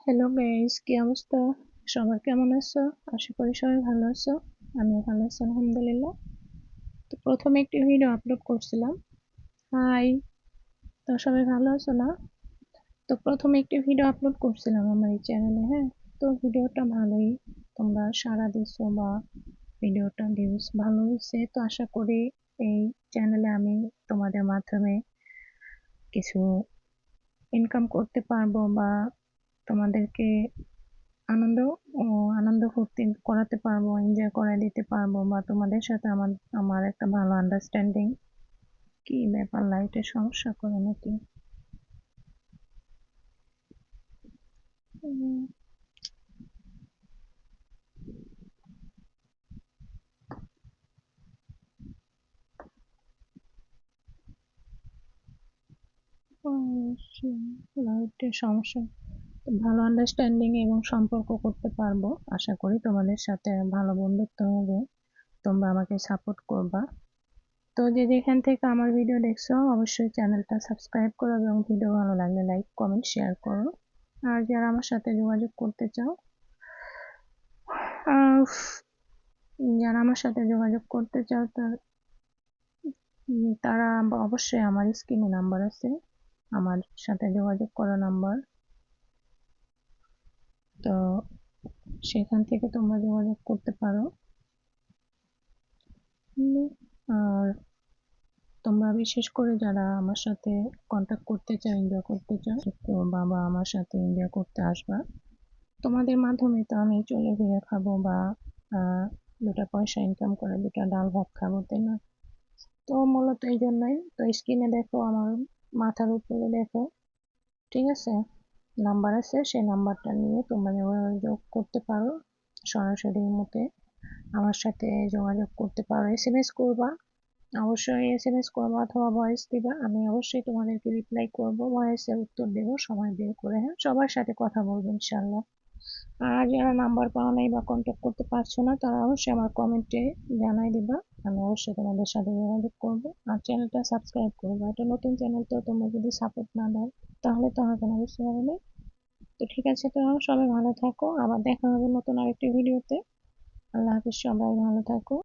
Hello guys, কি অবস্থা? সবার কেমন আছো? আশা করি সবাই ভালো আছো। আমিও ভালো আছি আলহামদুলিল্লাহ। তো প্রথমে একটি ভিডিও আপলোড করছিলাম। হাই, তো সবাই ভালো আছো না? তো প্রথমে একটি ভিডিও আপলোড করছিলাম আমার এই চ্যানেলে, হ্যাঁ। তো ভিডিওটা ভালোই তোমরা সাড়া দিছো বা ভিডিওটা ভিউজ ভালো হয়েছে। তো আশা করি এই চ্যানেলে আমি তোমাদের মাধ্যমে কিছু ইনকাম করতে পারবো বা তোমাদেরকে আনন্দ ও আনন্দ ফুর্তি করাতে পারবো, এনজয় করাই দিতে পারবো বা তোমাদের সাথে আমার আমার একটা ভালো আন্ডারস্ট্যান্ডিং। কি ব্যাপার, লাইটের সমস্যা করে নাকি? উম, লাইটের সমস্যা। তো ভালো আন্ডারস্ট্যান্ডিং এবং সম্পর্ক করতে পারবো আশা করি, তোমাদের সাথে ভালো বন্ধুত্ব হবে, তোমরা আমাকে সাপোর্ট করবা। তো যে যেখান থেকে আমার ভিডিও দেখছো অবশ্যই চ্যানেলটা সাবস্ক্রাইব করো এবং ভিডিও ভালো লাগলে লাইক কমেন্ট শেয়ার করো। আর যারা আমার সাথে যোগাযোগ করতে চাও, আহ, যারা আমার সাথে যোগাযোগ করতে চাও তারা অবশ্যই আমার স্ক্রিনে নাম্বার আছে, আমার সাথে যোগাযোগ করা নাম্বার। তো সেখান থেকে তোমরা যোগাযোগ করতে পারো। আর তোমরা বিশেষ করে যারা আমার সাথে কন্ট্যাক্ট করতে চাও, এনজয় করতে চাও, তো বাবা আমার সাথে এনজয় করতে আসবা। তোমাদের মাধ্যমে তো আমি চলে ফিরে খাবো বা দুটা পয়সা ইনকাম করে দুটা ডাল ভাত খাবো, তাই না? তো মূলত এই জন্যই তো স্ক্রিনে দেখো, আমার মাথার উপরে দেখো, ঠিক আছে, নাম্বার আছে, সেই নাম্বারটা নিয়ে তোমরা যোগাযোগ করতে পারো। সরাসরি মতে আমার সাথে যোগাযোগ করতে পারো, এসএমএস করবা, অবশ্যই এসএমএস করবা অথবা ভয়েস দিবা, আমি অবশ্যই তোমাদেরকে রিপ্লাই করবো, ভয়েসের উত্তর দেবো সময় বের করে। হ্যাঁ, সবার সাথে কথা বলবো ইনশাল্লাহ। আর যারা নাম্বার পাওয়া নাই বা কন্ট্যাক্ট করতে পারছো না তারা অবশ্যই আমার কমেন্টে জানাই দিবা, আমি অবশ্যই তোমাদের সাথে যোগাযোগ করবো। আর চ্যানেলটা সাবস্ক্রাইব করবো, এটা নতুন চ্যানেল, তো তোমরা যদি সাপোর্ট না দাও তাহলে তো হবে না, বুঝতে পারবে। তো ঠিক আছে, তো সবাই ভালো থাকো, আবার দেখা হবে নতুন আরেকটি ভিডিওতে। আল্লাহ হাফিজ, সবাই ভালো থাকো।